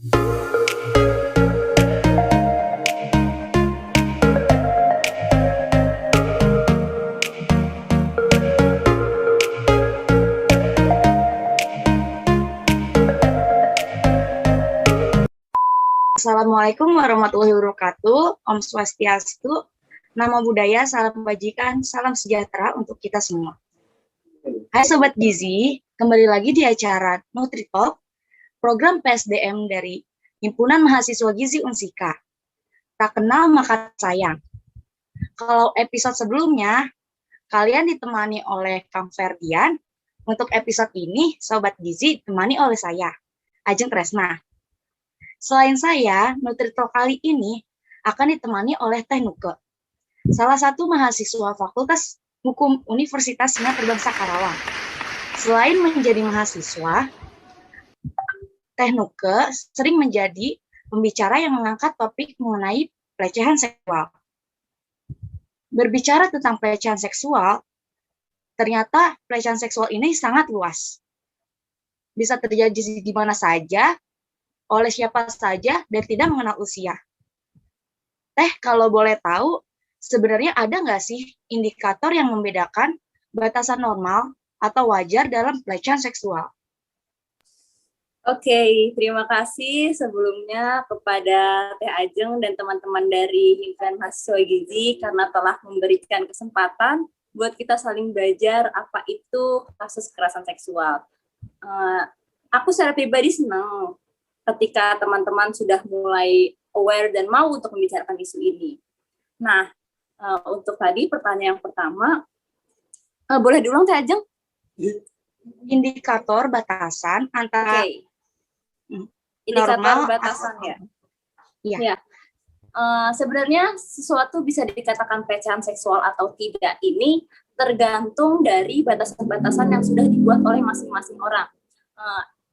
Assalamualaikum warahmatullahi wabarakatuh. Om Swastiastu, Namo Buddhaya, salam kebajikan, salam sejahtera untuk kita semua. Hai Sobat Gizi, kembali lagi di acara NutriTalk, program PSDM dari Himpunan Mahasiswa Gizi Unsika. Tak kenal maka sayang. Kalau episode sebelumnya, kalian ditemani oleh Kang Ferdian. Untuk episode ini, Sobat Gizi ditemani oleh saya, Ajeng Tresna. Selain saya, NutriTalk kali ini akan ditemani oleh Teh Nuke, salah satu mahasiswa Fakultas Hukum Universitas Sina Perbangsa Karawang. Selain menjadi mahasiswa, Teh Nuke sering menjadi pembicara yang mengangkat topik mengenai pelecehan seksual. Berbicara tentang pelecehan seksual, ternyata pelecehan seksual ini sangat luas. Bisa terjadi di mana saja, oleh siapa saja, dan tidak mengenal usia. Teh, kalau boleh tahu, sebenarnya ada nggak sih indikator yang membedakan batasan normal atau wajar dalam pelecehan seksual? Oke, terima kasih sebelumnya kepada Teh Ajeng dan teman-teman dari Himpunan Mahasiswa Gizi karena telah memberikan kesempatan buat kita saling belajar apa itu kasus kekerasan seksual. Aku secara pribadi senang ketika teman-teman sudah mulai aware dan mau untuk membicarakan isu ini. Nah, untuk tadi pertanyaan yang pertama, boleh diulang Teh Ajeng? Indikator batasan antara indikator normal batasan ya. Iya. Ya. Sebenarnya sesuatu bisa dikatakan pelecehan seksual atau tidak ini tergantung dari batasan-batasan yang sudah dibuat oleh masing-masing orang.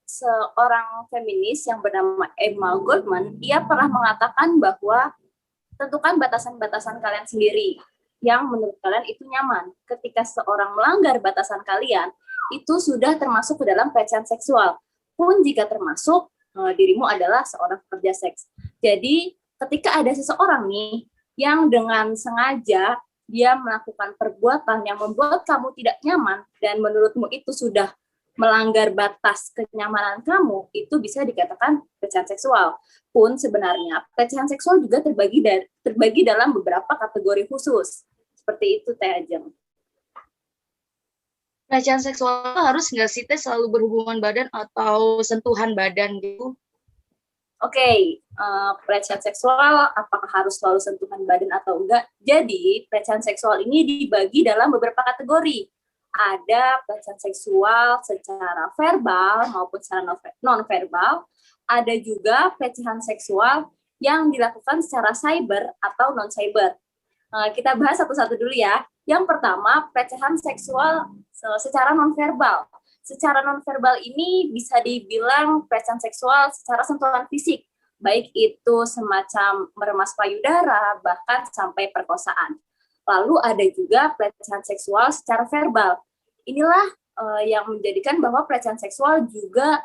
Seorang feminis yang bernama Emma Goldman, ia pernah mengatakan bahwa tentukan batasan-batasan kalian sendiri yang menurut kalian itu nyaman. Ketika seorang melanggar batasan kalian, itu sudah termasuk ke dalam pelecehan seksual. Pun jika termasuk dirimu adalah seorang pekerja seks. Jadi ketika ada seseorang nih yang dengan sengaja dia melakukan perbuatan yang membuat kamu tidak nyaman dan menurutmu itu sudah melanggar batas kenyamanan kamu, itu bisa dikatakan pelecehan seksual. Pun sebenarnya pelecehan seksual juga terbagi dalam beberapa kategori khusus. Seperti itu Teh Ajeng. Pelecehan seksual harus nggak sih Teh selalu berhubungan badan atau sentuhan badan gitu? Oke, pelecehan seksual apakah harus selalu sentuhan badan atau enggak? Jadi pelecehan seksual ini dibagi dalam beberapa kategori. Ada pelecehan seksual secara verbal maupun secara non-verbal. Ada juga pelecehan seksual yang dilakukan secara cyber atau non-cyber. Kita bahas satu-satu dulu ya. Yang pertama, pelecehan seksual secara non-verbal. Secara non-verbal ini bisa dibilang pelecehan seksual secara sentuhan fisik, baik itu semacam meremas payudara, bahkan sampai perkosaan. Lalu ada juga pelecehan seksual secara verbal. Inilah yang menjadikan bahwa pelecehan seksual juga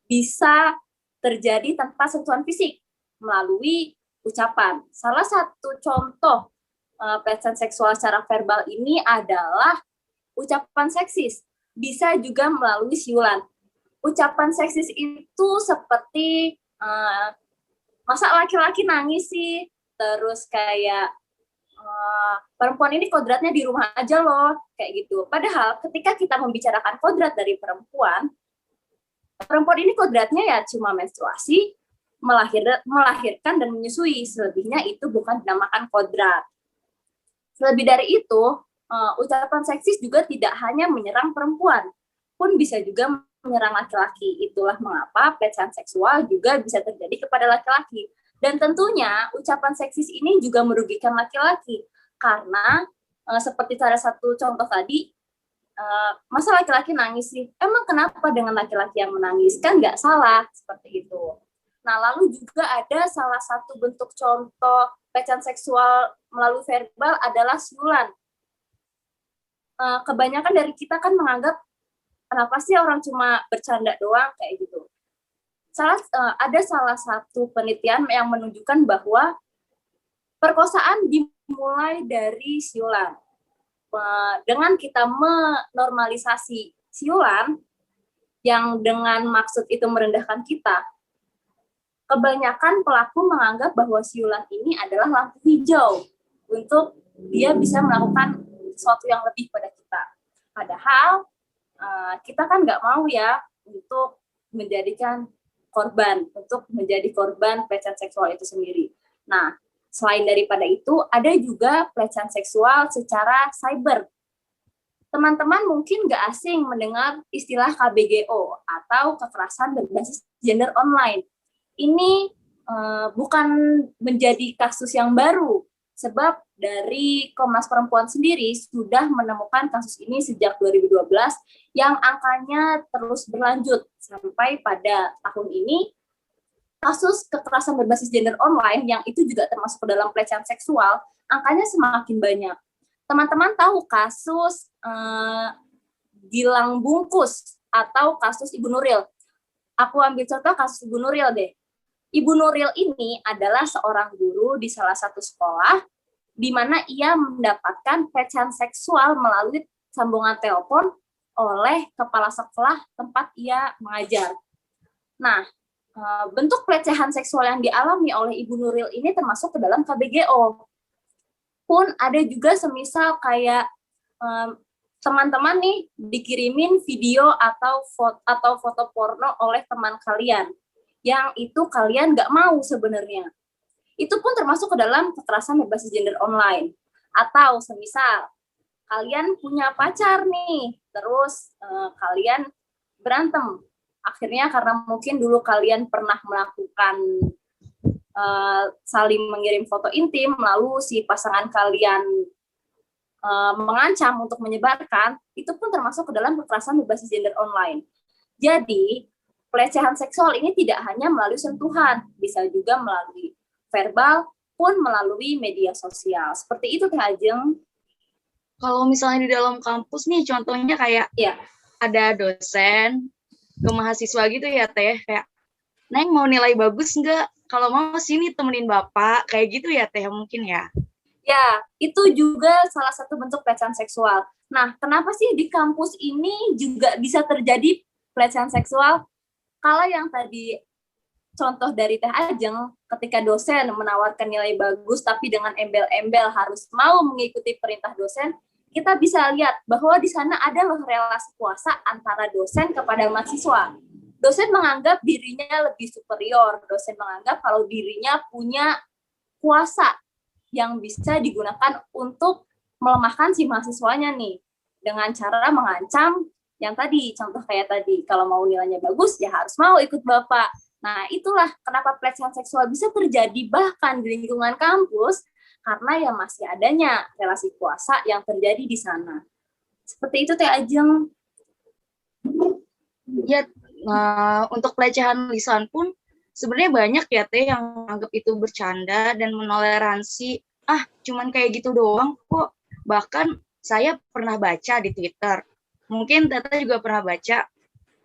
bisa terjadi tanpa sentuhan fisik, melalui ucapan. Salah satu contoh pelecehan seksual secara verbal ini adalah ucapan seksis. Bisa juga melalui siulan. Ucapan seksis itu seperti masa laki-laki nangis sih, terus kayak perempuan ini kodratnya di rumah aja loh, kayak gitu. Padahal ketika kita membicarakan kodrat dari perempuan ini kodratnya ya cuma menstruasi, melahirkan dan menyusui. Selebihnya itu bukan dinamakan kodrat. Lebih dari itu, ucapan seksis juga tidak hanya menyerang perempuan, pun bisa juga menyerang laki-laki. Itulah mengapa pelecehan seksual juga bisa terjadi kepada laki-laki. Dan tentunya ucapan seksis ini juga merugikan laki-laki, karena seperti salah satu contoh tadi, masa laki-laki nangis sih? Emang kenapa dengan laki-laki yang menangis? Kan nggak salah, seperti itu. Nah, lalu juga ada salah satu bentuk contoh pelecehan seksual melalui verbal adalah siulan. Kebanyakan dari kita kan menganggap, kenapa sih orang cuma bercanda doang, kayak gitu. ada salah satu penelitian yang menunjukkan bahwa perkosaan dimulai dari siulan. Dengan kita menormalisasi siulan yang dengan maksud itu merendahkan kita, kebanyakan pelaku menganggap bahwa siulan ini adalah lampu hijau untuk dia bisa melakukan sesuatu yang lebih pada kita. Padahal kita kan nggak mau ya untuk menjadikan korban, untuk menjadi korban pelecehan seksual itu sendiri. Nah, selain daripada itu, ada juga pelecehan seksual secara cyber. Teman-teman mungkin nggak asing mendengar istilah KBGO atau kekerasan berbasis gender online. Ini bukan menjadi kasus yang baru, sebab dari Komnas Perempuan sendiri sudah menemukan kasus ini sejak 2012 yang angkanya terus berlanjut sampai pada tahun ini. Kasus kekerasan berbasis gender online yang itu juga termasuk ke dalam pelecehan seksual, angkanya semakin banyak. Teman-teman tahu kasus Gilang Bungkus atau kasus Ibu Nuril? Aku ambil contoh kasus Ibu Nuril deh. Ibu Nuril ini adalah seorang guru di salah satu sekolah di mana ia mendapatkan pelecehan seksual melalui sambungan telepon oleh kepala sekolah tempat ia mengajar. Nah, bentuk pelecehan seksual yang dialami oleh Ibu Nuril ini termasuk ke dalam KBGO. Pun ada juga semisal kayak teman-teman nih dikirimin video atau foto porno oleh teman kalian, yang itu kalian nggak mau sebenarnya. Itu pun termasuk ke dalam kekerasan berbasis gender online. Atau semisal kalian punya pacar nih, terus kalian berantem. Akhirnya karena mungkin dulu kalian pernah melakukan saling mengirim foto intim, lalu si pasangan kalian mengancam untuk menyebarkan, itu pun termasuk ke dalam kekerasan berbasis gender online. Jadi, pelecehan seksual ini tidak hanya melalui sentuhan, bisa juga melalui verbal, pun melalui media sosial. Seperti itu, Teh Ajeng. Kalau misalnya di dalam kampus nih, contohnya kayak ada dosen ke mahasiswa gitu ya Teh, kayak, Neng mau nilai bagus nggak? Kalau mau sini temenin Bapak, kayak gitu ya Teh mungkin ya? Ya, itu juga salah satu bentuk pelecehan seksual. Nah, kenapa sih di kampus ini juga bisa terjadi pelecehan seksual? Kalau yang tadi contoh dari Teh Ajeng, ketika dosen menawarkan nilai bagus tapi dengan embel-embel harus mau mengikuti perintah dosen, kita bisa lihat bahwa di sana ada relasi kuasa antara dosen kepada mahasiswa. Dosen menganggap dirinya lebih superior, dosen menganggap kalau dirinya punya kuasa yang bisa digunakan untuk melemahkan si mahasiswanya nih, dengan cara mengancam yang tadi, contoh kayak tadi, kalau mau nilainya bagus ya harus mau ikut Bapak. Nah, itulah kenapa pelecehan seksual bisa terjadi bahkan di lingkungan kampus, karena ya masih adanya relasi kuasa yang terjadi di sana. Seperti itu Teh Ajeng. Ya, untuk pelecehan lisan pun sebenarnya banyak ya Teh yang anggap itu bercanda dan menoleransi, cuman kayak gitu doang kok. Bahkan saya pernah baca di Twitter, mungkin Tata juga pernah baca,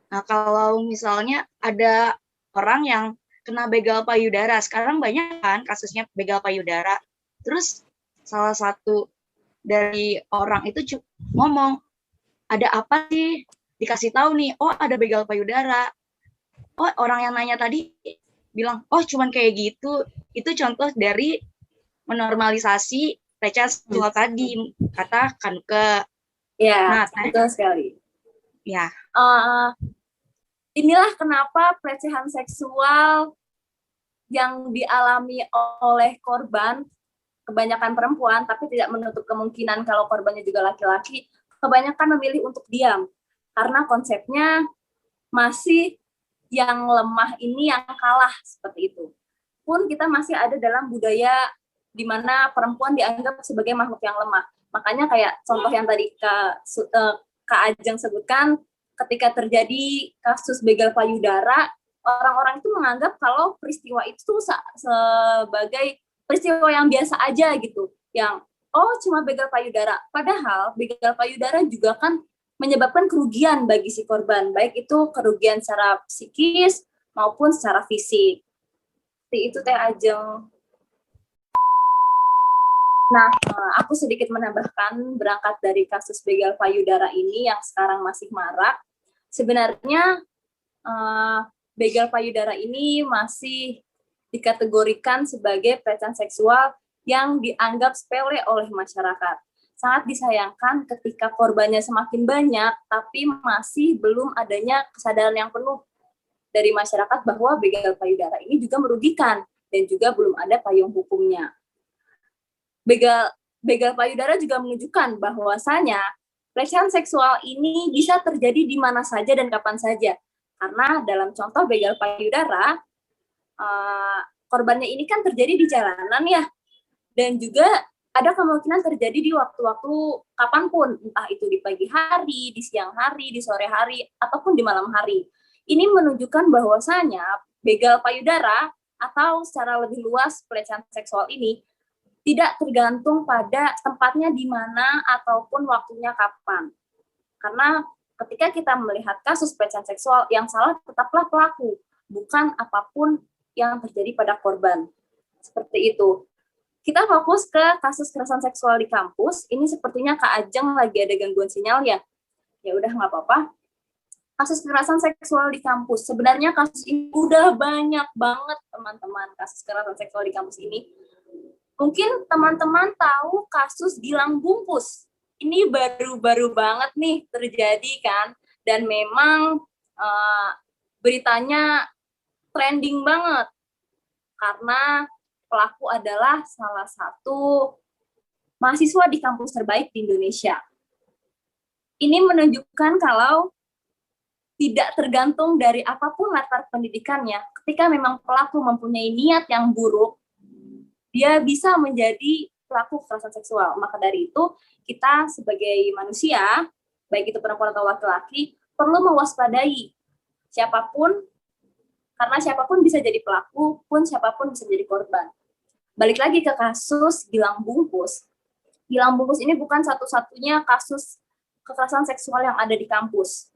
nah kalau misalnya ada orang yang kena begal payudara, sekarang banyak kan kasusnya begal payudara, terus salah satu dari orang itu ngomong, ada apa sih? Dikasih tahu nih, oh ada begal payudara. Oh orang yang nanya tadi bilang, oh cuman kayak gitu. Itu contoh dari menormalisasi pelecehan seksual tadi, kata Kanke. Ya, betul sekali. Ya. Inilah kenapa pelecehan seksual yang dialami oleh korban, kebanyakan perempuan, tapi tidak menutup kemungkinan kalau korbannya juga laki-laki, kebanyakan memilih untuk diam. Karena konsepnya masih yang lemah ini yang kalah, seperti itu. Pun kita masih ada dalam budaya di mana perempuan dianggap sebagai makhluk yang lemah. Makanya kayak contoh yang tadi Kak Ajeng sebutkan, ketika terjadi kasus begal payudara, orang-orang itu menganggap kalau peristiwa itu sebagai peristiwa yang biasa aja gitu. Yang, oh cuma begal payudara. Padahal begal payudara juga kan menyebabkan kerugian bagi si korban, baik itu kerugian secara psikis maupun secara fisik. Seperti itu Teh Ajeng. Nah, aku sedikit menambahkan berangkat dari kasus begal payudara ini yang sekarang masih marak. Sebenarnya begal payudara ini masih dikategorikan sebagai pelecehan seksual yang dianggap sepele oleh masyarakat. Sangat disayangkan ketika korbannya semakin banyak, tapi masih belum adanya kesadaran yang penuh dari masyarakat bahwa begal payudara ini juga merugikan dan juga belum ada payung hukumnya. Begal payudara juga menunjukkan bahwasanya pelecehan seksual ini bisa terjadi di mana saja dan kapan saja. Karena dalam contoh begal payudara, korbannya ini kan terjadi di jalanan ya, dan juga ada kemungkinan terjadi di waktu-waktu kapanpun, entah itu di pagi hari, di siang hari, di sore hari, ataupun di malam hari. Ini menunjukkan bahwasanya begal payudara atau secara lebih luas pelecehan seksual ini tidak tergantung pada tempatnya di mana ataupun waktunya kapan. Karena ketika kita melihat kasus pelecehan seksual, yang salah tetaplah pelaku, bukan apapun yang terjadi pada korban. Seperti itu. Kita fokus ke kasus kekerasan seksual di kampus. Ini sepertinya Kak Ajeng lagi ada gangguan sinyal ya. Ya udah nggak apa-apa. Kasus kekerasan seksual di kampus. Sebenarnya kasus ini udah banyak banget teman-teman, kasus kekerasan seksual di kampus ini. Mungkin teman-teman tahu kasus Gilang Bungkus. Ini baru-baru banget nih terjadi kan. Dan memang beritanya trending banget. Karena pelaku adalah salah satu mahasiswa di kampus terbaik di Indonesia. Ini menunjukkan kalau tidak tergantung dari apapun latar pendidikannya, ketika memang pelaku mempunyai niat yang buruk, dia bisa menjadi pelaku kekerasan seksual. Maka dari itu, kita sebagai manusia, baik itu perempuan atau laki-laki, perlu mewaspadai siapapun, karena siapapun bisa jadi pelaku, pun siapapun bisa jadi korban. Balik lagi ke kasus Gilang Bungkus. Gilang Bungkus ini bukan satu-satunya kasus kekerasan seksual yang ada di kampus.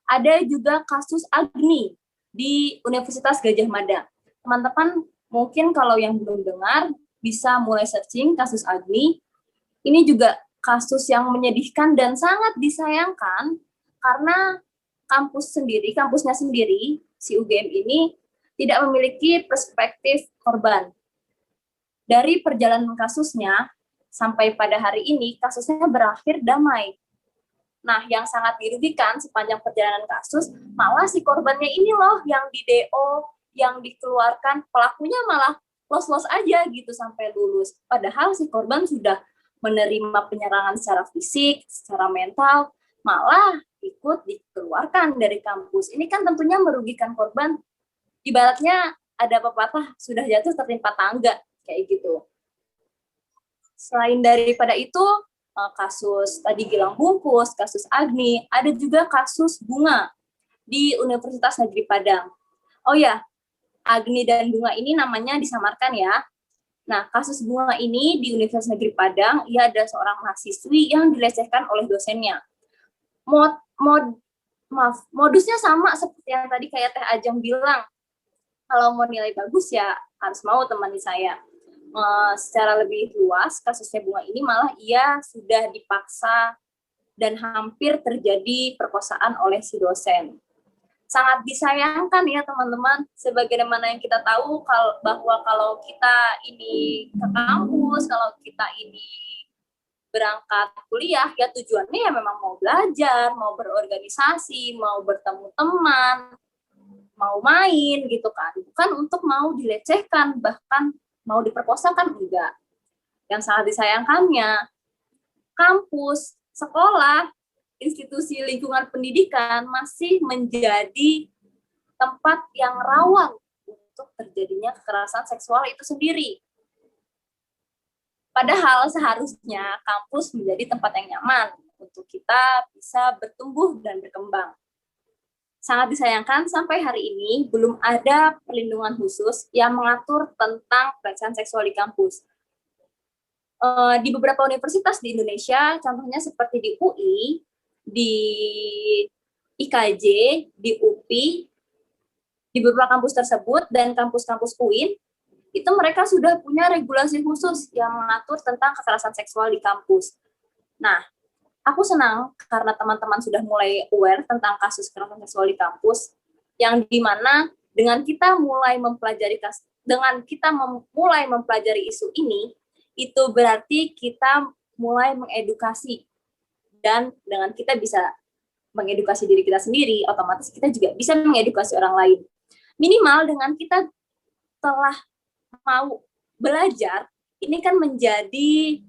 Ada juga kasus Agni di Universitas Gadjah Mada. Teman-teman mungkin kalau yang belum dengar, bisa mulai searching kasus Agni. Ini juga kasus yang menyedihkan dan sangat disayangkan karena kampusnya sendiri, si UGM ini tidak memiliki perspektif korban. Dari perjalanan kasusnya, sampai pada hari ini, kasusnya berakhir damai. Nah, yang sangat dirugikan sepanjang perjalanan kasus, malah si korbannya ini loh yang di DO, yang dikeluarkan, pelakunya malah los-los aja gitu sampai lulus. Padahal si korban sudah menerima penyerangan secara fisik, secara mental, malah ikut dikeluarkan dari kampus. Ini kan tentunya merugikan korban. Ibaratnya ada pepatah, sudah jatuh tertimpa tangga, kayak gitu. Selain daripada itu, kasus tadi Gilang Bungkus, kasus Agni, ada juga kasus Bunga di Universitas Negeri Padang. Oh ya, Agni dan Bunga ini namanya disamarkan ya. Nah, kasus Bunga ini di Universitas Negeri Padang, ia ada seorang mahasiswi yang dilecehkan oleh dosennya. Modusnya sama seperti yang tadi kayak Teh Ajeng bilang. Kalau mau nilai bagus ya harus mau temani saya. Secara lebih luas, kasusnya Bunga ini malah ia sudah dipaksa dan hampir terjadi perkosaan oleh si dosen. Sangat disayangkan ya teman-teman, sebagaimana yang kita tahu bahwa kalau kita ini ke kampus, kalau kita ini berangkat kuliah, ya tujuannya ya memang mau belajar, mau berorganisasi, mau bertemu teman, mau main gitu kan. Bukan untuk mau dilecehkan, bahkan mau diperkosa kan enggak. Yang sangat disayangkannya, kampus, sekolah, institusi lingkungan pendidikan masih menjadi tempat yang rawan untuk terjadinya kekerasan seksual itu sendiri. Padahal seharusnya kampus menjadi tempat yang nyaman untuk kita bisa bertumbuh dan berkembang. Sangat disayangkan sampai hari ini belum ada perlindungan khusus yang mengatur tentang pelecehan seksual di kampus. Di beberapa universitas di Indonesia, contohnya seperti di UI, di IKJ, di UPI, Di beberapa kampus tersebut dan kampus-kampus UIN, itu mereka sudah punya regulasi khusus yang mengatur tentang kekerasan seksual di kampus. Nah, aku senang karena teman-teman sudah mulai aware tentang kasus kekerasan seksual di kampus, yang dimana dengan kita mulai mempelajari isu ini, itu berarti kita mulai mengedukasi, dan dengan kita bisa mengedukasi diri kita sendiri, otomatis kita juga bisa mengedukasi orang lain. Minimal dengan kita telah mau belajar, ini kan menjadi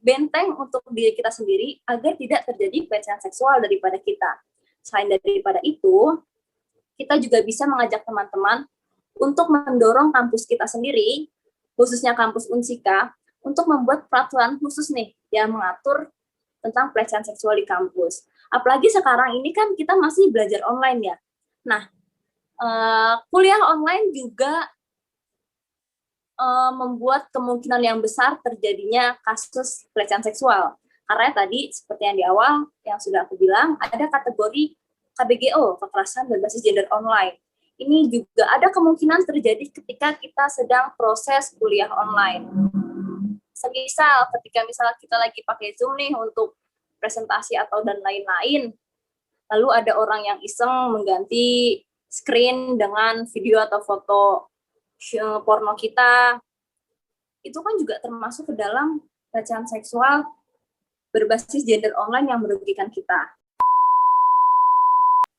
benteng untuk diri kita sendiri agar tidak terjadi pelecehan seksual daripada kita. Selain daripada itu, kita juga bisa mengajak teman-teman untuk mendorong kampus kita sendiri, khususnya kampus Unsika, untuk membuat peraturan khusus nih yang mengatur tentang pelecehan seksual di kampus. Apalagi sekarang ini kan kita masih belajar online ya. Nah, kuliah online juga membuat kemungkinan yang besar terjadinya kasus pelecehan seksual. Karena tadi seperti yang di awal yang sudah aku bilang, ada kategori KBGO, kekerasan berbasis gender online. Ini juga ada kemungkinan terjadi ketika kita sedang proses kuliah online. Semisal ketika misalnya kita lagi pakai Zoom nih untuk presentasi atau dan lain-lain, lalu ada orang yang iseng mengganti screen dengan video atau foto porno kita, itu kan juga termasuk ke dalam pelecehan seksual berbasis gender online yang merugikan kita.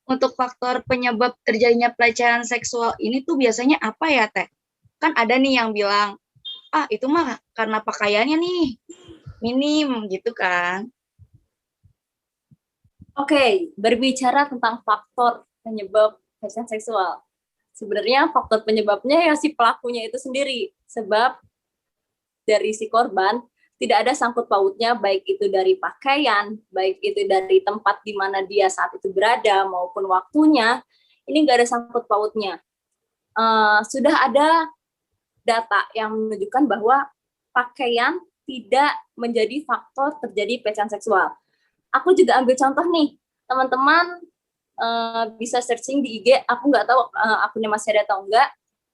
Untuk faktor penyebab terjadinya pelecehan seksual ini tuh biasanya apa ya, Teh? Kan ada nih yang bilang, itu mah karena pakaiannya nih, minim gitu kan. Oke, berbicara tentang faktor penyebab pelecehan seksual. Sebenarnya faktor penyebabnya ya si pelakunya itu sendiri. Sebab dari si korban tidak ada sangkut pautnya, baik itu dari pakaian, baik itu dari tempat di mana dia saat itu berada, maupun waktunya. Ini nggak ada sangkut pautnya. Sudah ada data yang menunjukkan bahwa pakaian tidak menjadi faktor terjadi pelecehan seksual. Aku juga ambil contoh nih, teman-teman bisa searching di IG, aku nggak tahu akunnya masih ada atau enggak.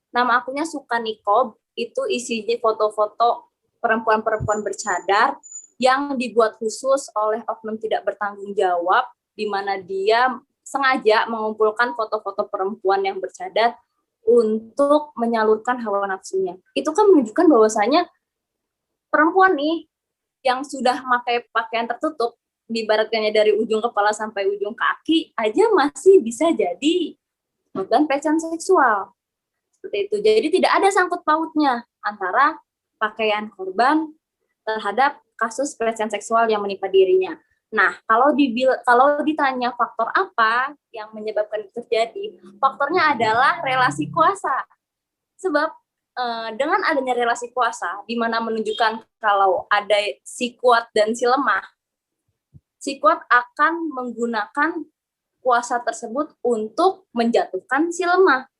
Nama akunnya Suka Nikob, itu isinya foto-foto perempuan-perempuan bercadar yang dibuat khusus oleh oknum tidak bertanggung jawab, di mana dia sengaja mengumpulkan foto-foto perempuan yang bercadar untuk menyalurkan hawa nafsunya. Itu kan menunjukkan bahwasanya perempuan nih yang sudah memakai pakaian tertutup, diibaratkannya dari ujung kepala sampai ujung kaki aja masih bisa jadi korban pelecehan seksual. Seperti itu. Jadi tidak ada sangkut pautnya antara pakaian korban terhadap kasus pelecehan seksual yang menimpa dirinya. Nah, kalau ditanya faktor apa yang menyebabkan itu terjadi, faktornya adalah relasi kuasa. Sebab dengan adanya relasi kuasa, di mana menunjukkan kalau ada si kuat dan si lemah, si kuat akan menggunakan kuasa tersebut untuk menjatuhkan si lemah.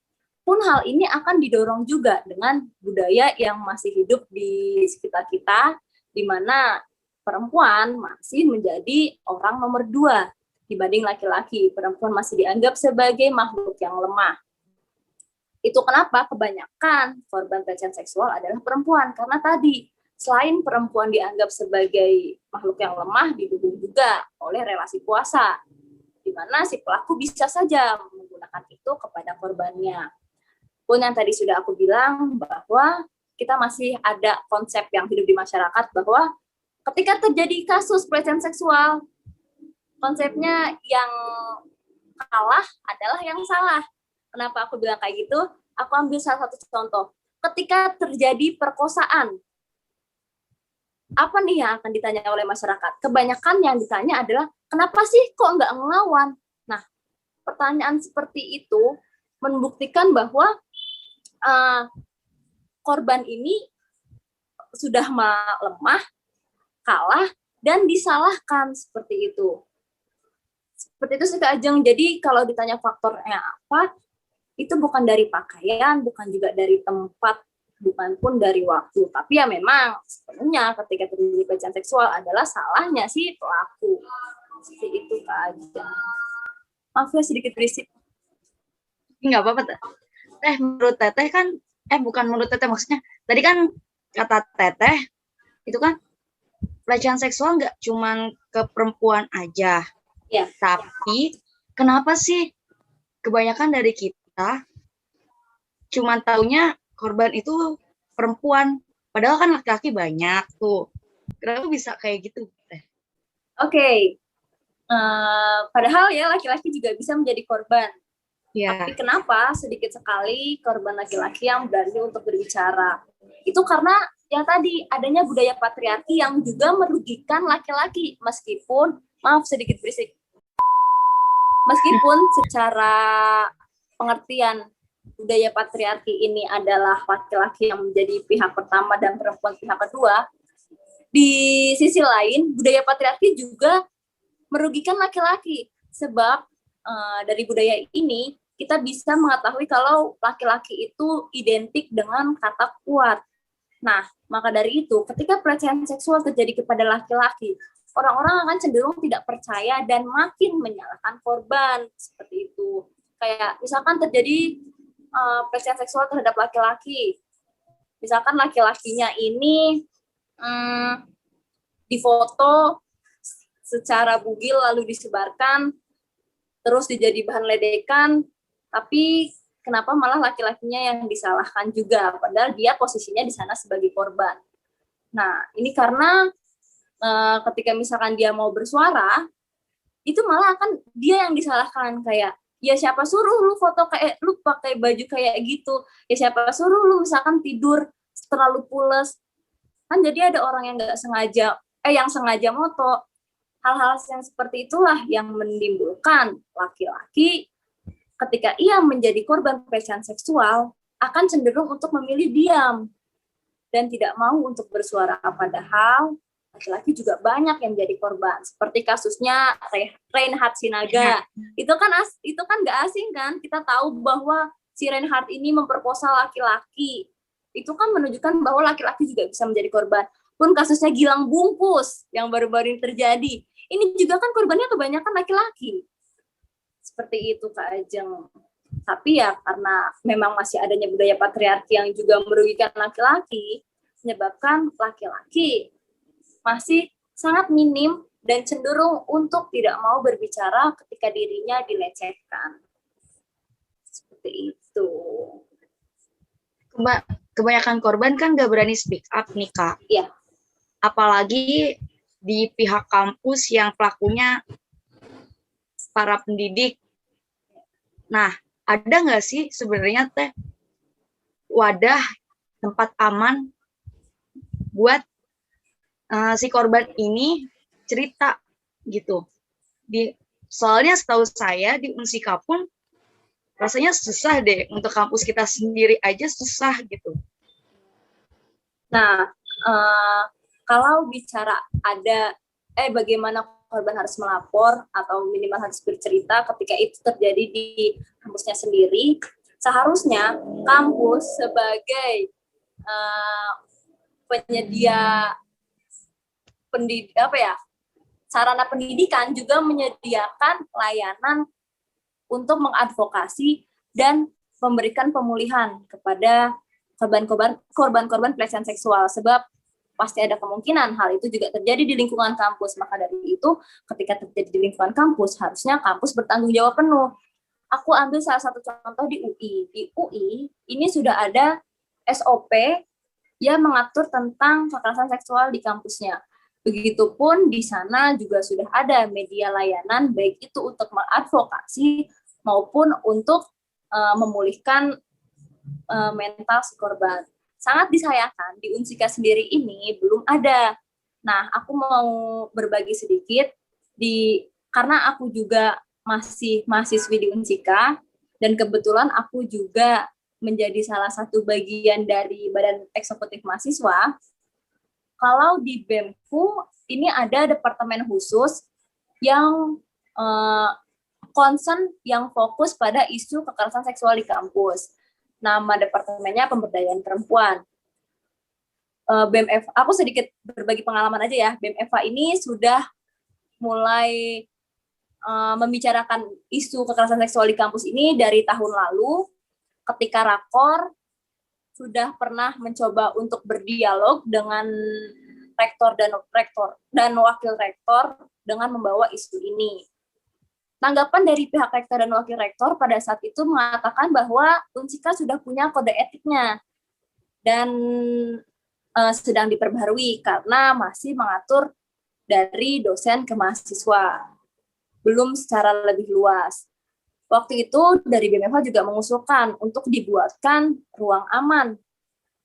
Pun hal ini akan didorong juga dengan budaya yang masih hidup di sekitar kita, di mana perempuan masih menjadi orang nomor 2 dibanding laki-laki. Perempuan masih dianggap sebagai makhluk yang lemah. Itu kenapa kebanyakan korban pelecehan seksual adalah perempuan, karena tadi selain perempuan dianggap sebagai makhluk yang lemah, didukung juga oleh relasi kuasa, di mana si pelaku bisa saja menggunakan itu kepada korbannya. Pun yang tadi sudah aku bilang bahwa kita masih ada konsep yang hidup di masyarakat bahwa ketika terjadi kasus pelecehan seksual, konsepnya yang kalah adalah yang salah. Kenapa aku bilang kayak gitu? Aku ambil salah satu contoh. Ketika terjadi perkosaan, apa nih yang akan ditanya oleh masyarakat? Kebanyakan yang ditanya adalah, kenapa sih kok nggak ngelawan? Nah, pertanyaan seperti itu membuktikan bahwa korban ini sudah lemah, kalah, dan disalahkan seperti itu. Seperti itu sih Kak Ajeng. Jadi kalau ditanya faktornya apa, itu bukan dari pakaian, bukan juga dari tempat, bukan pun dari waktu. Tapi ya memang sebenarnya ketika terjadi pelecehan seksual adalah salahnya si pelaku. Seperti itu Kak Ajeng. Maaf ya sedikit berisik. nggak apa-apa. Menurut Teteh kan, bukan menurut Teteh, maksudnya tadi kan kata Teteh itu kan pelecehan seksual nggak cuman ke perempuan aja. Ya. Tapi kenapa sih kebanyakan dari kita cuman taunya korban itu perempuan, padahal kan laki-laki banyak tuh. Kenapa bisa kayak gitu? Oke. Padahal ya laki-laki juga bisa menjadi korban. Ya. Tapi kenapa sedikit sekali korban laki-laki yang berani untuk berbicara? Itu karena yang tadi adanya budaya patriarki yang juga merugikan laki-laki, meskipun, maaf sedikit berisik, meskipun secara pengertian budaya patriarki ini adalah laki-laki yang menjadi pihak pertama dan perempuan pihak kedua, di sisi lain budaya patriarki juga merugikan laki-laki, sebab dari budaya ini kita bisa mengetahui kalau laki-laki itu identik dengan kata kuat. Nah, maka dari itu, ketika pelecehan seksual terjadi kepada laki-laki, orang-orang akan cenderung tidak percaya dan makin menyalahkan korban. Seperti itu. Kayak misalkan terjadi pelecehan seksual terhadap laki-laki. Misalkan laki-lakinya ini difoto secara bugil lalu disebarkan, terus dijadi bahan ledekan, tapi kenapa malah laki-lakinya yang disalahkan juga, padahal dia posisinya di sana sebagai korban. Nah, ini karena ketika misalkan dia mau bersuara, itu malah akan dia yang disalahkan, kayak, ya siapa suruh lu foto kayak, lu pakai baju kayak gitu, ya siapa suruh lu misalkan tidur terlalu pules, kan jadi ada orang yang nggak sengaja, yang sengaja moto. Hal-hal yang seperti itulah yang menimbulkan laki-laki ketika ia menjadi korban pelecehan seksual akan cenderung untuk memilih diam dan tidak mau untuk bersuara, padahal laki-laki juga banyak yang menjadi korban. Seperti kasusnya Reinhard Sinaga. Itu kan nggak asing kan? Kita tahu bahwa si Reinhard ini memperkosa laki-laki. Itu kan menunjukkan bahwa laki-laki juga bisa menjadi korban. Pun kasusnya Gilang Bungkus yang baru-baru ini terjadi, ini juga kan korbannya kebanyakan laki-laki. Seperti itu Kak Ajeng. Tapi ya karena memang masih adanya budaya patriarki yang juga merugikan laki-laki, menyebabkan laki-laki masih sangat minim dan cenderung untuk tidak mau berbicara ketika dirinya dilecehkan. Seperti itu. Kebanyakan korban kan gak berani speak up nih Kak. Iya. Apalagi di pihak kampus yang pelakunya para pendidik. Nah, ada nggak sih sebenarnya Teh wadah tempat aman buat si korban ini cerita gitu? Soalnya setahu saya di Unsika pun rasanya susah deh, untuk kampus kita sendiri aja susah gitu. Nah, kalau bicara ada bagaimana korban harus melapor atau minimal harus bercerita ketika itu terjadi di kampusnya sendiri, seharusnya kampus sebagai penyedia sarana pendidikan juga menyediakan layanan untuk mengadvokasi dan memberikan pemulihan kepada korban-korban pelecehan seksual, sebab pasti ada kemungkinan hal itu juga terjadi di lingkungan kampus. Maka dari itu, ketika terjadi di lingkungan kampus, harusnya kampus bertanggung jawab penuh. Aku ambil salah satu contoh di UI. Di UI, ini sudah ada SOP yang mengatur tentang kekerasan seksual di kampusnya. Begitupun di sana juga sudah ada media layanan, baik itu untuk mengadvokasi maupun untuk memulihkan mental si korban. Sangat disayangkan di Unsika sendiri ini belum ada. Nah, aku mau berbagi sedikit karena aku juga masih mahasiswi di Unsika dan kebetulan aku juga menjadi salah satu bagian dari Badan Eksekutif Mahasiswa. Kalau di BEMKU ini ada departemen khusus yang concern yang fokus pada isu kekerasan seksual di kampus. Nama departemennya Pemberdayaan Perempuan. BEM-FH, aku sedikit berbagi pengalaman aja ya. BEM-FH ini sudah mulai membicarakan isu kekerasan seksual di kampus ini dari tahun lalu, ketika rakor sudah pernah mencoba untuk berdialog dengan rektor dan wakil rektor dengan membawa isu ini. Tanggapan dari pihak rektor dan wakil rektor pada saat itu mengatakan bahwa Unsika sudah punya kode etiknya dan sedang diperbaharui karena masih mengatur dari dosen ke mahasiswa, belum secara lebih luas. Waktu itu dari BMFH juga mengusulkan untuk dibuatkan ruang aman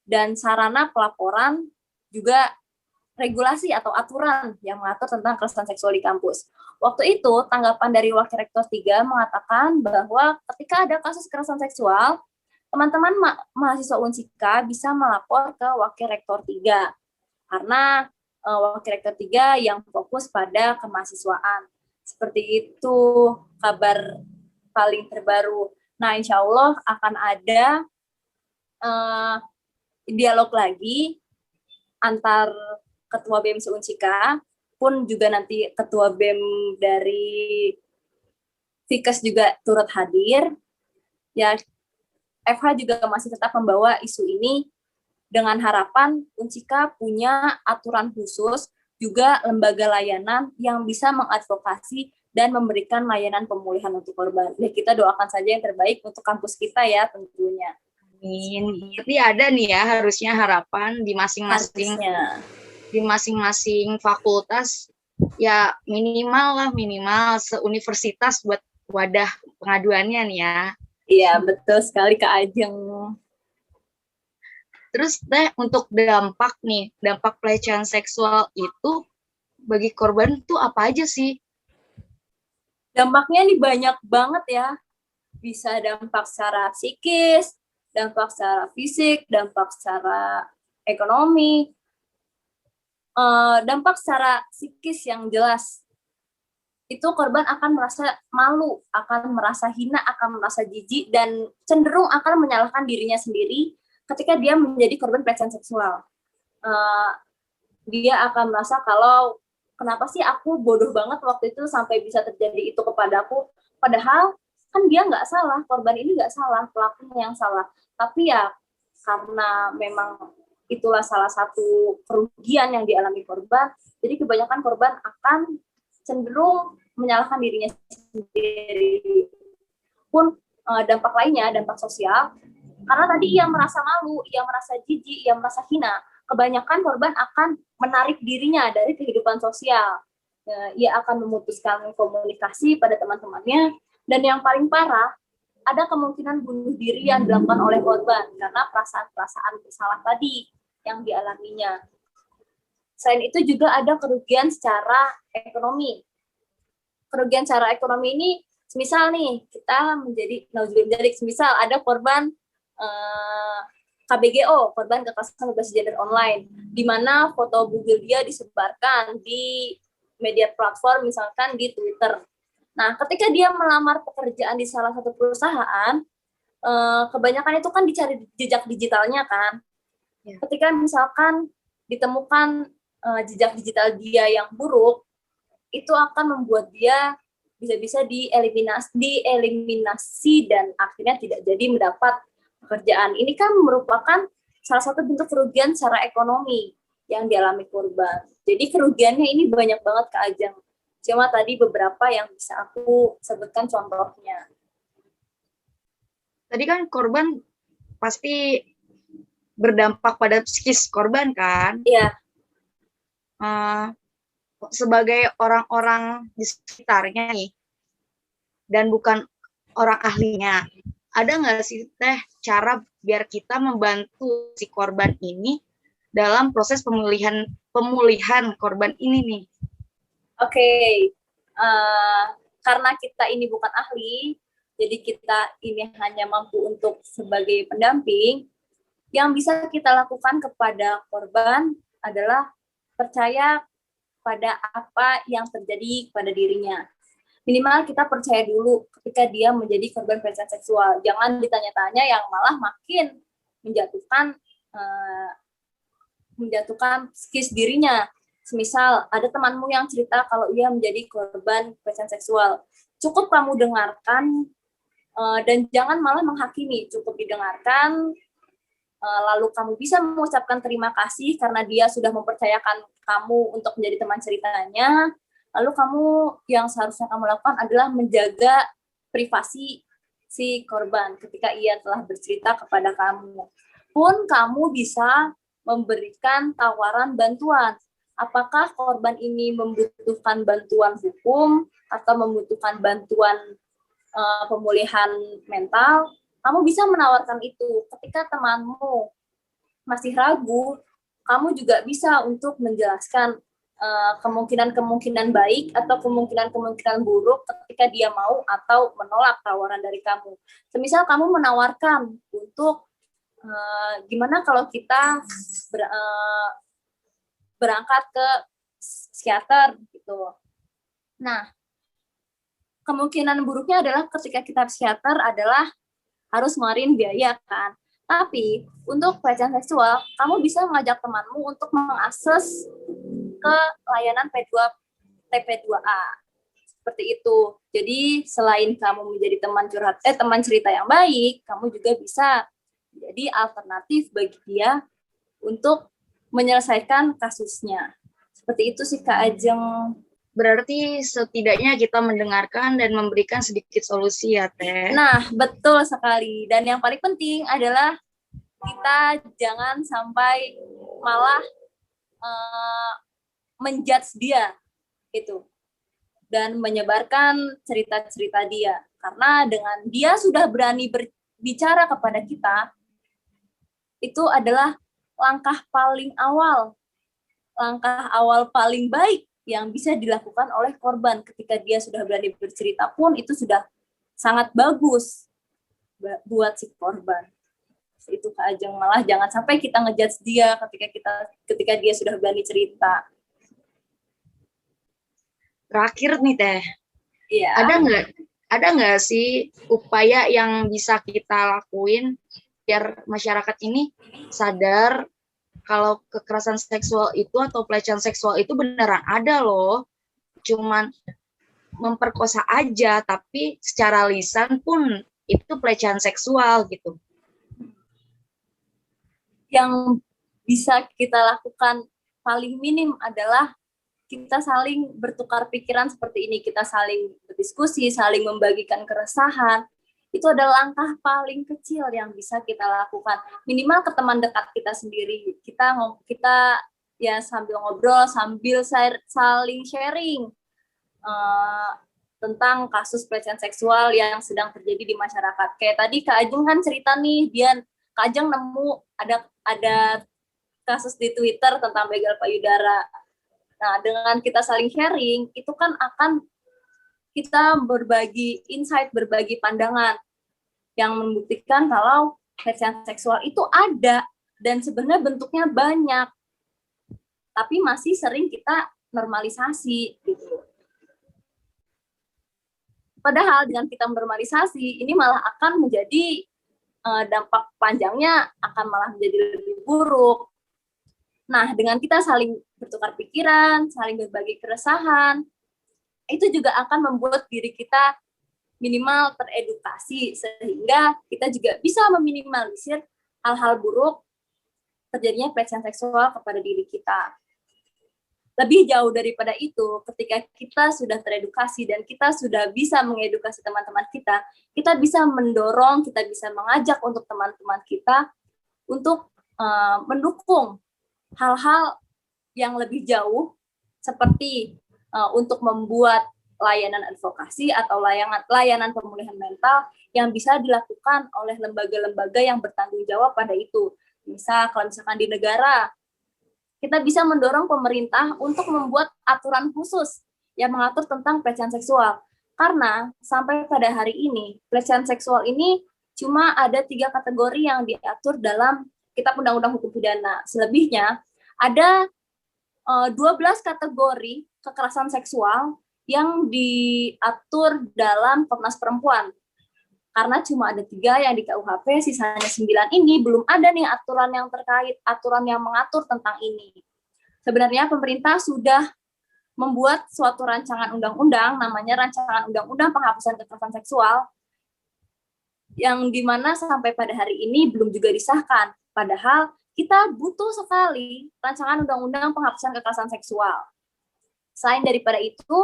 dan sarana pelaporan, juga regulasi atau aturan yang mengatur tentang kekerasan seksual di kampus. Waktu itu tanggapan dari Wakil Rektor 3 mengatakan bahwa ketika ada kasus kekerasan seksual, teman-teman mahasiswa Unsika bisa melapor ke Wakil Rektor 3 karena Wakil Rektor 3 yang fokus pada kemahasiswaan. Seperti itu kabar paling terbaru. Nah, insya Allah akan ada dialog lagi antar Ketua BEM Unsika, pun juga nanti Ketua BEM dari Fikes juga turut hadir. Ya, FH juga masih tetap membawa isu ini dengan harapan Unsika punya aturan khusus, juga lembaga layanan yang bisa mengadvokasi dan memberikan layanan pemulihan untuk korban. Ya, kita doakan saja yang terbaik untuk kampus kita ya tentunya. Amin. Tapi ada nih ya harusnya harapan di masing-masing fakultas ya minimal seuniversitas buat wadah pengaduannya nih ya. Iya, betul sekali Kak Ajeng. Terus untuk dampak pelecehan seksual itu bagi korban tuh apa aja sih? Dampaknya nih banyak banget ya. Bisa dampak secara psikis, dampak secara fisik, dampak secara ekonomi, dampak secara psikis yang jelas. Itu korban akan merasa malu, akan merasa hina, akan merasa jijik, dan cenderung akan menyalahkan dirinya sendiri ketika dia menjadi korban pelecehan seksual. Dia akan merasa kalau kenapa sih aku bodoh banget waktu itu sampai bisa terjadi itu kepadaku, padahal kan dia nggak salah, korban ini nggak salah, pelakunya yang salah. Tapi ya karena memang itulah salah satu kerugian yang dialami korban, jadi kebanyakan korban akan cenderung menyalahkan dirinya sendiri. Pun dampak lainnya, dampak sosial, karena tadi ia merasa malu, ia merasa jijik, ia merasa hina, kebanyakan korban akan menarik dirinya dari kehidupan sosial. Ia akan memutuskan komunikasi pada teman-temannya, dan yang paling parah, ada kemungkinan bunuh diri yang dilakukan oleh korban karena perasaan-perasaan bersalah tadi yang dialaminya. Selain itu juga ada kerugian secara ekonomi. Kerugian secara ekonomi ini, misal nih kita misal ada korban KBGO, korban kekerasan berbasis gender online, di mana foto bugil dia disebarkan di media platform, misalkan di Twitter. Nah, ketika dia melamar pekerjaan di salah satu perusahaan, kebanyakan itu kan dicari jejak digitalnya kan. Ya. Ketika misalkan ditemukan jejak digital dia yang buruk, itu akan membuat dia bisa-bisa dieliminasi dan akhirnya tidak jadi mendapat pekerjaan. Ini kan merupakan salah satu bentuk kerugian secara ekonomi yang dialami korban. Jadi kerugiannya ini banyak banget Kak Ajeng. Cuma tadi beberapa yang bisa aku sebutkan contohnya. Tadi kan korban pasti berdampak pada psikis korban kan? Iya. Sebagai orang-orang di sekitarnya nih, dan bukan orang ahlinya, ada nggak sih cara biar kita membantu si korban ini dalam proses pemulihan korban ini nih? Oke. Karena kita ini bukan ahli, jadi kita ini hanya mampu untuk sebagai pendamping. Yang bisa kita lakukan kepada korban adalah percaya pada apa yang terjadi pada dirinya. Minimal kita percaya dulu ketika dia menjadi korban pelecehan seksual. Jangan ditanya-tanya yang malah makin menjatuhkan psikis dirinya. Semisal ada temanmu yang cerita kalau ia menjadi korban pelecehan seksual. Cukup kamu dengarkan dan jangan malah menghakimi. Cukup didengarkan, lalu kamu bisa mengucapkan terima kasih karena dia sudah mempercayakan kamu untuk menjadi teman ceritanya. Lalu kamu yang seharusnya kamu lakukan adalah menjaga privasi si korban ketika ia telah bercerita kepada kamu. Pun kamu bisa memberikan tawaran bantuan. Apakah korban ini membutuhkan bantuan hukum atau membutuhkan bantuan pemulihan mental? Kamu bisa menawarkan itu. Ketika temanmu masih ragu, kamu juga bisa untuk menjelaskan kemungkinan-kemungkinan baik atau kemungkinan-kemungkinan buruk ketika dia mau atau menolak tawaran dari kamu. Semisal kamu menawarkan untuk gimana kalau kita berangkat ke psikiater gitu. Nah, kemungkinan buruknya adalah ketika kita psikiater adalah harus ngeluarin biaya kan. Tapi untuk pelecehan seksual, kamu bisa mengajak temanmu untuk mengakses ke layanan TP2A. Seperti itu. Jadi selain kamu menjadi teman cerita yang baik, kamu juga bisa jadi alternatif bagi dia untuk menyelesaikan kasusnya. Seperti itu sih Kak Ajeng. Berarti setidaknya kita mendengarkan dan memberikan sedikit solusi ya, Teh. Nah, betul sekali. Dan yang paling penting adalah kita jangan sampai malah menjudge dia gitu dan menyebarkan cerita-cerita dia. Karena dengan dia sudah berani berbicara kepada kita, itu adalah langkah awal paling baik yang bisa dilakukan oleh korban. Ketika dia sudah berani bercerita pun itu sudah sangat bagus buat si korban. Itu Kak Ajeng, malah jangan sampai kita ngejudge dia ketika dia sudah berani cerita. Terakhir nih Teh, Iya. Ada nggak sih upaya yang bisa kita lakuin biar masyarakat ini sadar kalau kekerasan seksual itu atau pelecehan seksual itu beneran ada loh, cuman memperkosa aja, tapi secara lisan pun itu pelecehan seksual gitu. Yang bisa kita lakukan paling minim adalah kita saling bertukar pikiran seperti ini, kita saling berdiskusi, saling membagikan keresahan. Itu adalah langkah paling kecil yang bisa kita lakukan. Minimal ke teman dekat kita sendiri. Kita ya sambil ngobrol, sambil saling sharing tentang kasus pelecehan seksual yang sedang terjadi di masyarakat. Kayak tadi Kak Ajeng kan cerita nih, Kak Ajeng nemu ada kasus di Twitter tentang begal payudara. Nah, dengan kita saling sharing, itu kan akan kita berbagi insight, berbagi pandangan yang membuktikan kalau pelecehan seksual itu ada dan sebenarnya bentuknya banyak, tapi masih sering kita normalisasi gitu. Padahal dengan kita normalisasi, ini malah akan menjadi dampak panjangnya akan malah menjadi lebih buruk. Nah, dengan kita saling bertukar pikiran, saling berbagi keresahan, itu juga akan membuat diri kita minimal teredukasi, sehingga kita juga bisa meminimalisir hal-hal buruk terjadinya pelecehan seksual kepada diri kita. Lebih jauh daripada itu, ketika kita sudah teredukasi dan kita sudah bisa mengedukasi teman-teman kita bisa mendorong, kita bisa mengajak untuk teman-teman kita untuk mendukung hal-hal yang lebih jauh, seperti untuk membuat layanan advokasi atau layanan pemulihan mental yang bisa dilakukan oleh lembaga-lembaga yang bertanggung jawab pada itu. Kalau misalkan di negara, kita bisa mendorong pemerintah untuk membuat aturan khusus yang mengatur tentang pelecehan seksual. Karena sampai pada hari ini, pelecehan seksual ini cuma ada 3 kategori yang diatur dalam Kitab Undang-Undang Hukum Pidana. Selebihnya ada 12 kategori kekerasan seksual yang diatur dalam Komnas Perempuan. Karena cuma ada 3 yang di KUHP, sisanya 9 ini belum ada nih aturan yang terkait, aturan yang mengatur tentang ini. sebenarnya pemerintah sudah membuat suatu rancangan undang-undang, namanya Rancangan Undang-Undang Penghapusan Kekerasan Seksual, yang dimana sampai pada hari ini belum juga disahkan. Padahal kita butuh sekali rancangan undang-undang penghapusan kekerasan seksual. Selain daripada itu,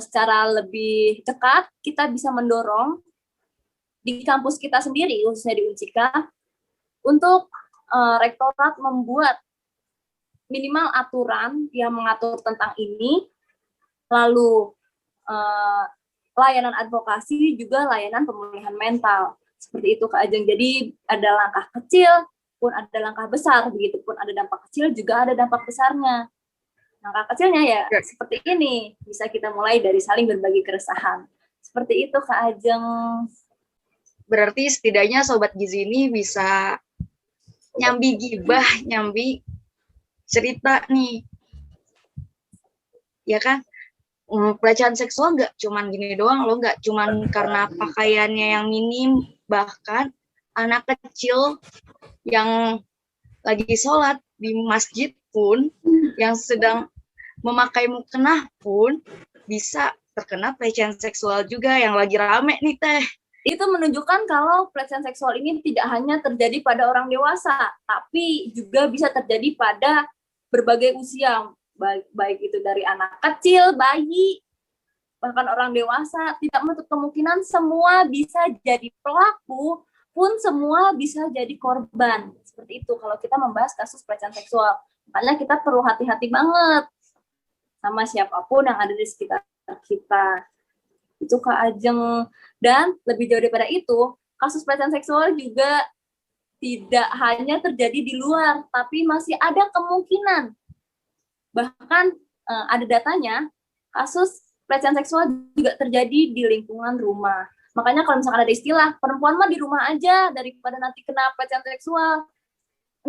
secara lebih dekat, kita bisa mendorong di kampus kita sendiri, khususnya di Unsika, untuk rektorat membuat minimal aturan yang mengatur tentang ini, lalu layanan advokasi, juga layanan pemulihan mental. Seperti itu, Kak Ajeng. Jadi ada langkah kecil, pun ada langkah besar, begitupun ada dampak kecil, juga ada dampak besarnya. Langkah kecilnya ya seperti ini, bisa kita mulai dari saling berbagi keresahan. Seperti itu, Kak Ajeng. Berarti setidaknya Sobat Gizi ini bisa nyambi gibah, nyambi cerita nih, ya kan? Pelecehan seksual nggak cuman gini doang loh, nggak cuman karena pakaiannya yang minim, bahkan anak kecil yang lagi sholat di masjid pun, yang sedang memakai mukena pun bisa terkena pelecehan seksual juga, yang lagi rame nih Teh. Itu menunjukkan kalau pelecehan seksual ini tidak hanya terjadi pada orang dewasa, tapi juga bisa terjadi pada berbagai usia, baik itu dari anak kecil, bayi, bahkan orang dewasa. Tidak menutup kemungkinan semua bisa jadi pelaku, pun semua bisa jadi korban. Seperti itu kalau kita membahas kasus pelecehan seksual. Makanya kita perlu hati-hati banget sama siapapun yang ada di sekitar kita. Itu, Kak Ajeng. Dan lebih jauh daripada itu, kasus pelecehan seksual juga tidak hanya terjadi di luar, tapi masih ada kemungkinan. Bahkan ada datanya, kasus pelecehan seksual juga terjadi di lingkungan rumah. Makanya kalau misalkan ada istilah, perempuan mah di rumah aja daripada nanti kena pelecehan seksual.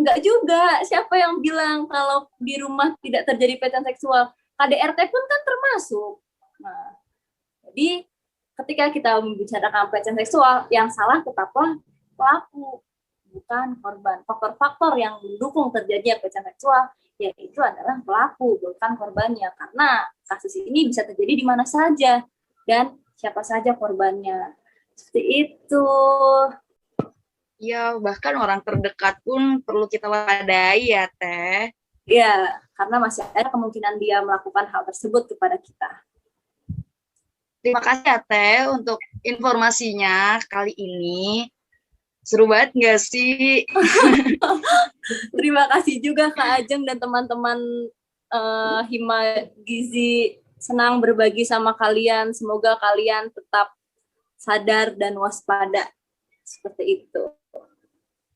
Enggak juga, siapa yang bilang kalau di rumah tidak terjadi pelecehan seksual? KDRT pun kan termasuk. Nah, jadi ketika kita membicarakan pelecehan seksual, yang salah tetaplah pelaku, bukan korban. Faktor-faktor yang mendukung terjadinya pelecehan seksual yaitu adalah pelaku, bukan korbannya. Karena kasus ini bisa terjadi di mana saja dan siapa saja korbannya. Seperti itu. Ya, bahkan orang terdekat pun perlu kita waspadai ya, Teh. Ya, karena masih ada kemungkinan dia melakukan hal tersebut kepada kita. Terima kasih ya, Teh, untuk informasinya kali ini. Seru banget nggak sih? Terima kasih juga Kak Ajeng dan teman-teman Hima Gizi, senang berbagi sama kalian. Semoga kalian tetap sadar dan waspada. Seperti itu.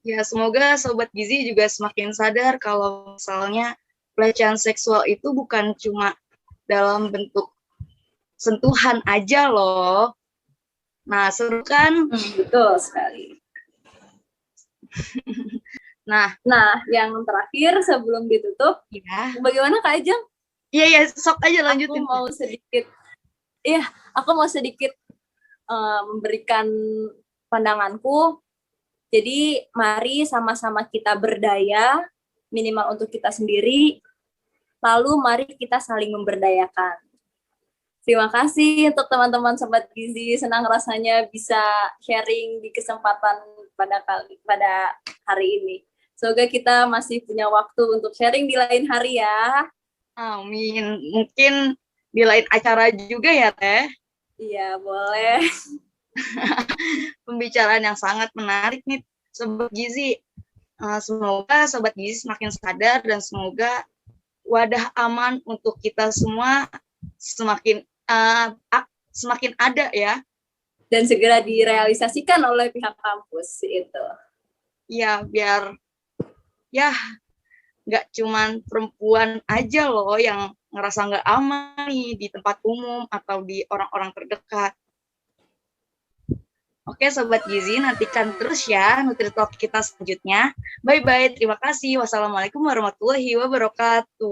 Ya, semoga Sobat Gizi juga semakin sadar kalau misalnya pelecehan seksual itu bukan cuma dalam bentuk sentuhan aja loh. Nah, seru kan? Betul sekali. Nah, yang terakhir sebelum ditutup, ya. Bagaimana Kak Ajeng? Iya, sok aja lanjutin. Aku mau sedikit memberikan pandanganku. Jadi, mari sama-sama kita berdaya, minimal untuk kita sendiri, lalu mari kita saling memberdayakan. Terima kasih untuk teman-teman Sobat Gizi, senang rasanya bisa sharing di kesempatan pada hari ini. Semoga kita masih punya waktu untuk sharing di lain hari ya. Amin. Mungkin di lain acara juga ya, Teh? Iya, boleh. Pembicaraan yang sangat menarik nih, Sobat Gizi. Semoga Sobat Gizi semakin sadar dan semoga wadah aman untuk kita semua semakin ada ya. Dan segera direalisasikan oleh pihak kampus itu. Ya, biar ya nggak cuman perempuan aja loh yang ngerasa nggak aman nih di tempat umum atau di orang-orang terdekat. Oke Sobat Gizi, nantikan terus ya Nutritalk kita selanjutnya. Bye-bye, terima kasih. Wassalamualaikum warahmatullahi wabarakatuh.